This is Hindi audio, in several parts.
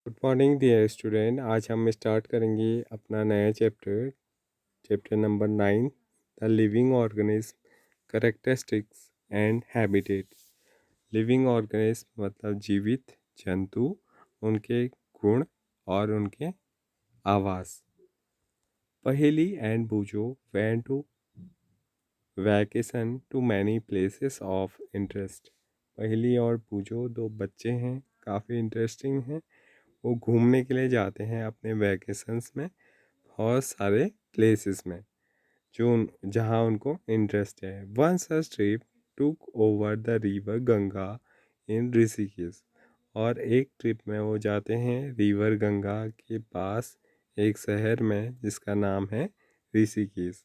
Good morning dear student. आज हम स्टार्ट करेंगे अपना नया chapter, chapter number 9, the living organism, characteristics and habitat. Living organism मतलब जीवित जंतु, उनके गुण और उनके आवास। पहेली and बूजो went to vacation to many places of interest। पहेली और बूजो दो बच्चे हैं, काफ़ी इंटरेस्टिंग हैं। वो घूमने के लिए जाते हैं अपने वैकेशंस में बहुत सारे प्लेसेस में जहाँ उनको इंटरेस्ट है। Once a trip took over the river Ganga in Rishikesh. और एक ट्रिप में वो जाते हैं रिवर गंगा के पास एक शहर में जिसका नाम है Rishikesh.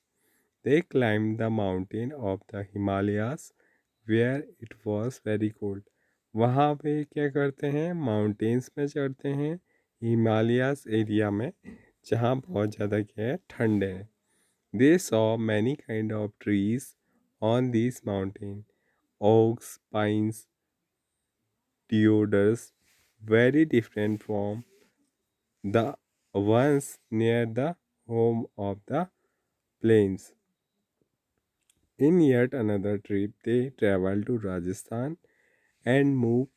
They climb the mountain of the Himalayas where it was very cold. वहाँ पे क्या करते हैं, माउंटेन्स में चढ़ते हैं हिमालयाज एरिया में जहाँ बहुत ज़्यादा क्या है, ठंड है। They saw many kind of trees on this mountain, oaks, pines, deodars, very different from the ones near the home of the plains. In yet another trip, they traveled to Rajasthan and moved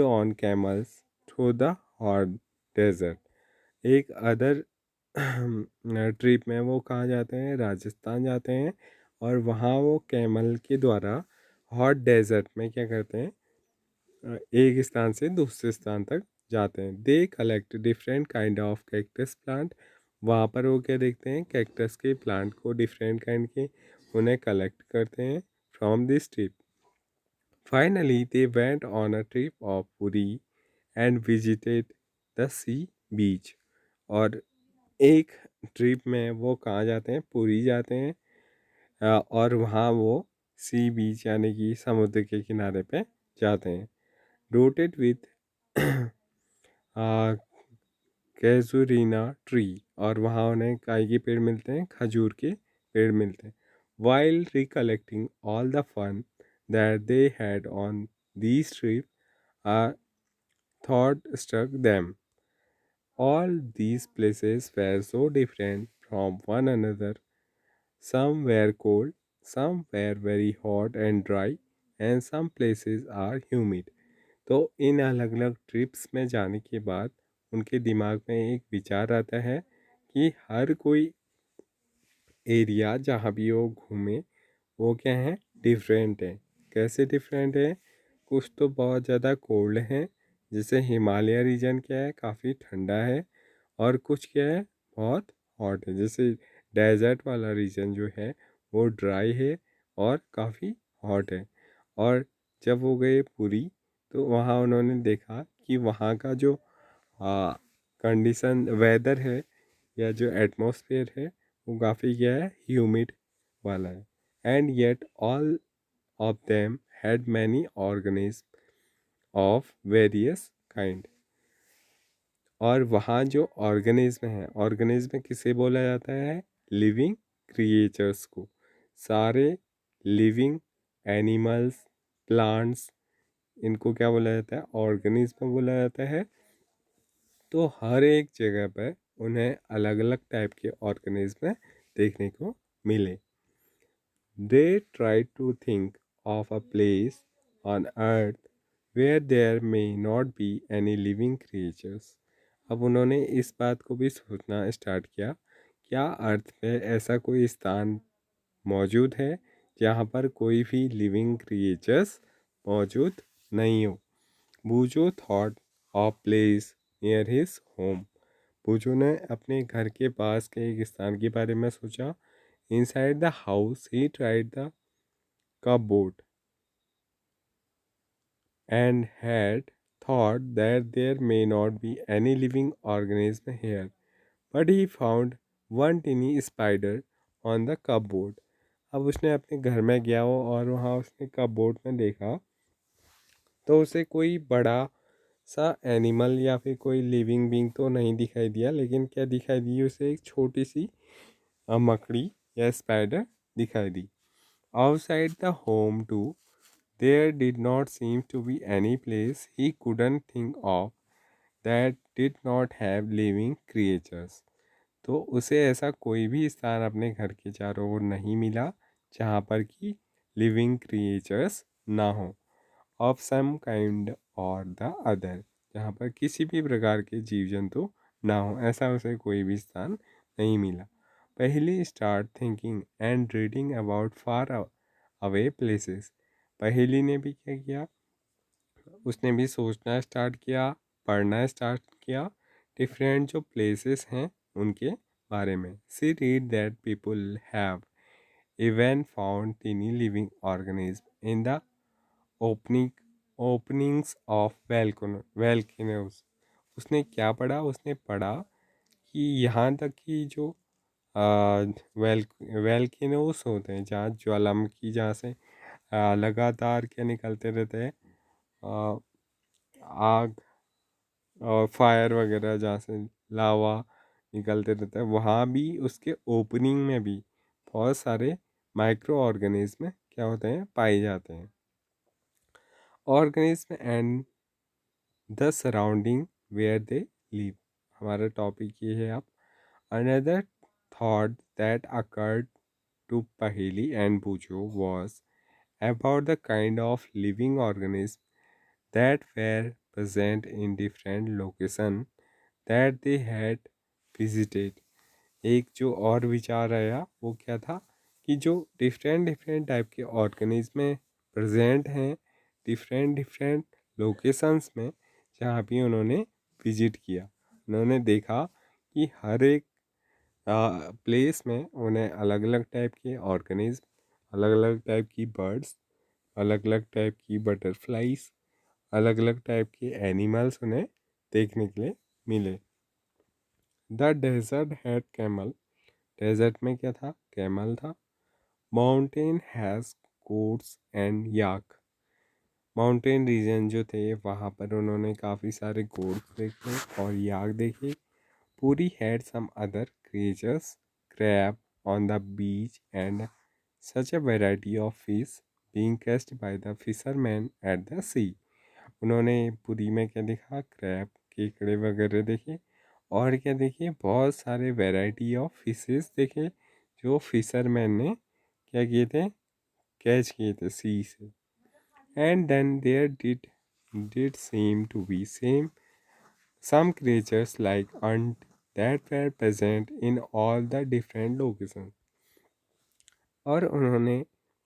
on camels through the hot desert. एक अदर ट्रिप में वो कहाँ जाते हैं, राजस्थान जाते हैं, और वहाँ वो कैमल के द्वारा हॉट डेजर्ट में क्या करते हैं, एक स्थान से दूसरे स्थान तक जाते हैं। They collect different kind of cactus plant. वहाँ पर वो क्या देखते हैं, कैक्टस के प्लांट को डिफरेंट काइंड के उन्हें कलेक्ट करते हैं from this trip. Finally they went on a trip of Puri and visited the sea beach. और एक ट्रिप में वो कहाँ जाते हैं, पुरी जाते हैं, और वहाँ वो सी बीच यानी कि समुद्र के किनारे पे जाते हैं। Dotted with casuarina tree. और वहाँ उन्हें काय के पेड़ मिलते हैं, खजूर के पेड़ मिलते हैं। While recollecting all the fun that they had on these trip, a thought struck them. All these places were so different from one another. Some were cold, some were very hot and dry, and some places are humid. तो इन अलग अलग ट्रिप्स में जाने के बाद उनके दिमाग में एक विचार आता है कि हर कोई एरिया जहाँ भी वो घूमे वो क्या है, डिफरेंट है। कैसे डिफरेंट है, कुछ तो बहुत ज़्यादा कोल्ड है, जैसे हिमालय रीजन क्या है, काफ़ी ठंडा है, और कुछ क्या है, बहुत हॉट है, जैसे डेजर्ट वाला रीजन जो है वो ड्राई है और काफ़ी हॉट है। और जब वो गए पुरी तो वहाँ उन्होंने देखा कि वहाँ का जो कंडीशन वेदर है या जो एटमॉस्फेयर है वो काफ़ी क्या है, ह्यूमिड वाला है। And yet all of them had many organism of various kind. और वहाँ जो ऑर्गेनिज्म है, ऑर्गेनिज्म किसे बोला जाता है, लिविंग क्रिएचर्स को। सारे लिविंग एनिमल्स, प्लांट्स, इनको क्या बोला जाता है, ऑर्गेनिज्म बोला जाता है। तो हर एक जगह पर उन्हें अलग अलग टाइप के ऑर्गेनिज्म देखने को मिले। They tried to think of a place on earth where there may not be any living creatures। अब उन्होंने इस बात को भी सोचना स्टार्ट किया, क्या अर्थ पे ऐसा कोई स्थान मौजूद है जहाँ पर कोई भी लिविंग क्रिएचर्स मौजूद नहीं हो। Boojo thought of place near his home. Boojo ने अपने घर के पास के एक स्थान के बारे में सोचा। Inside the house he tried the cupboard and had thought that there may not be any living organism here, but he found one tiny spider on the cupboard। अब उसने अपने घर में गया वो और वहाँ उसने कपबोर्ड में देखा तो उसे कोई बड़ा सा एनिमल या फिर कोई लिविंग बींग तो नहीं दिखाई दिया, लेकिन क्या दिखाई दी उसे, एक छोटी सी मकड़ी या स्पाइडर दिखाई दी। Outside the home too, there did not seem to be any place he couldn't think of that did not have living creatures. तो उसे ऐसा कोई भी स्थान अपने घर के चारों ओर नहीं मिला जहाँ पर कि लिविंग क्रिएचर्स ना हो, ऑफ सम काइंड और द अदर, जहाँ पर किसी भी प्रकार के जीव जंतु ना हो, ऐसा उसे कोई भी स्थान नहीं मिला। पहली start thinking and reading about far away places. पहली ने भी क्या किया, उसने भी सोचना स्टार्ट किया, पढ़ना स्टार्ट किया डिफरेंट जो प्लेसेस हैं उनके बारे में। She read that people have even found tiny living organism in the opening openings of volcanoes. उसने क्या पढ़ा, उसने पढ़ा कि यहाँ तक कि जो वेल वेल्किनोस होते हैं, जहाँ ज्वालामुखी जहाँ से लगातार क्या निकलते रहते हैं, आ, आग और फायर वगैरह, जहाँ से लावा निकलते रहता है, वहाँ भी उसके ओपनिंग में भी बहुत सारे माइक्रो ऑर्गेनिज्म क्या होते हैं, पाए जाते हैं। Organism and the surrounding where they live, हमारा टॉपिक ये है। अब another thought that occurred to Paheli and Boojho was about the kind of living organism that were present in different locations that they had visited। एक जो और विचार आया वो क्या था कि जो डिफरेंट डिफरेंट टाइप के ऑर्गेनिज्म प्रेजेंट हैं डिफरेंट डिफरेंट लोकेशंस में जहाँ भी उन्होंने विजिट किया, उन्होंने देखा कि हर एक प्लेस में उन्हें अलग अलग टाइप के ऑर्गेनिज्म, अलग अलग टाइप की बर्ड्स, अलग अलग टाइप की बटरफ्लाइज, अलग अलग टाइप के एनिमल्स उन्हें देखने के लिए मिले। The desert had camel, desert में क्या था, कैमल था। Mountain has goats and yak, mountain region जो थे वहाँ पर उन्होंने काफ़ी सारे गोट्स देखे और याक देखे। Puri had some other creatures, crab on the beach and such a variety of fish being caught by the fisherman at the sea. उन्होंने पूरी में क्या देखा, क्रैब, केकड़े वगैरह देखे और क्या देखे, बहुत सारे वैरायटी ऑफ फिशेस देखे जो फिशरमैन ने क्या किए थे, कैच किए थे सी से। And then there did seem to be some creatures like ant that were present in all the different locations। और उन्होंने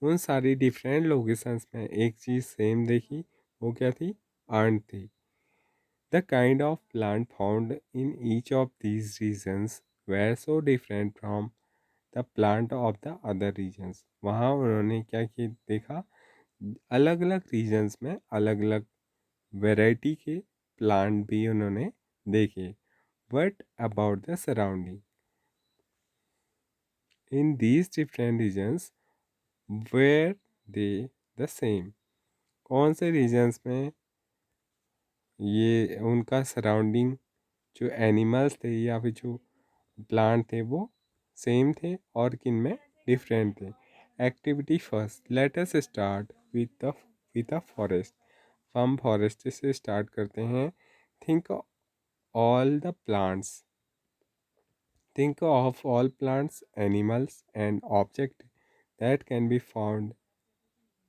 उन सारी डिफरेंट लोकेशंस में एक चीज़ सेम देखी, वो क्या थी, ant थी। The kind of plant found in each of these regions were so different from the plant of the other regions। वहाँ उन्होंने क्या किया देखा, अलग अलग रीजन्स में अलग अलग वैरायटी के प्लांट भी उन्होंने देखे। But about the surrounding in these different regions were they the same. कौन से रीजन्स में ये उनका सराउंडिंग जो एनिमल्स थे या फिर जो प्लांट थे वो सेम थे और किन में डिफरेंट थे। Activity first, let us start with the forest. हम फॉरेस्ट से स्टार्ट करते हैं। Think all the plants, think of all plants, animals and object that can be found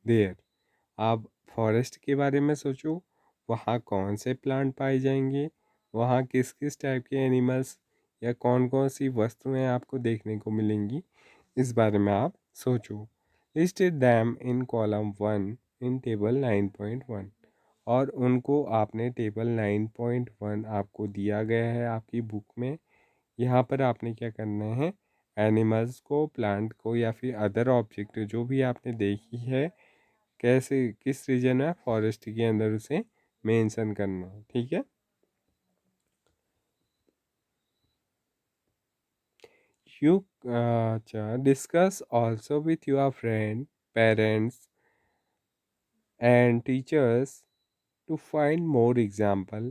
there. आप फॉरेस्ट के बारे में सोचो, वहाँ कौन से प्लांट पाए जाएंगे, वहाँ किस किस टाइप के एनिमल्स या कौन कौन सी वस्तुएं आपको देखने को मिलेंगी, इस बारे में आप सोचो। Listed them in column 1 in table 9.1। और उनको आपने टेबल 9.1 आपको दिया गया है आपकी बुक में। यहाँ पर आपने क्या करना है, एनिमल्स को, प्लांट को या फिर अदर ऑब्जेक्ट जो भी आपने देखी है कैसे किस रीजन में, फॉरेस्ट के अंदर उसे मेंशन करना है, ठीक है। यू अच्छा, discuss also with your friend, parents and teachers to find more example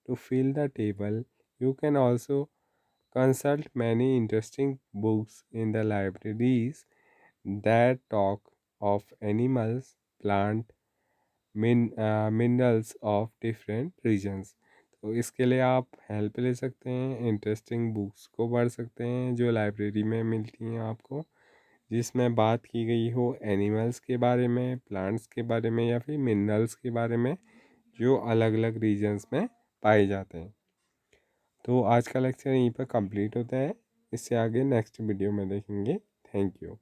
to fill the table। You can also consult many interesting books in the libraries that talk of animals, plant, minerals of different regions। तो इसके लिए आप हेल्प ले सकते हैं, इंटरेस्टिंग बुक्स को पढ़ सकते हैं जो लाइब्रेरी में मिलती हैं आपको, जिसमें बात की गई हो एनिमल्स के बारे में, प्लांट्स के बारे में या फिर मिनरल्स के बारे में जो अलग अलग रीजन्स में पाए जाते हैं। तो आज का लेक्चर यहीं पर कंप्लीट होता है, इससे आगे नेक्स्ट वीडियो में देखेंगे। Thank you.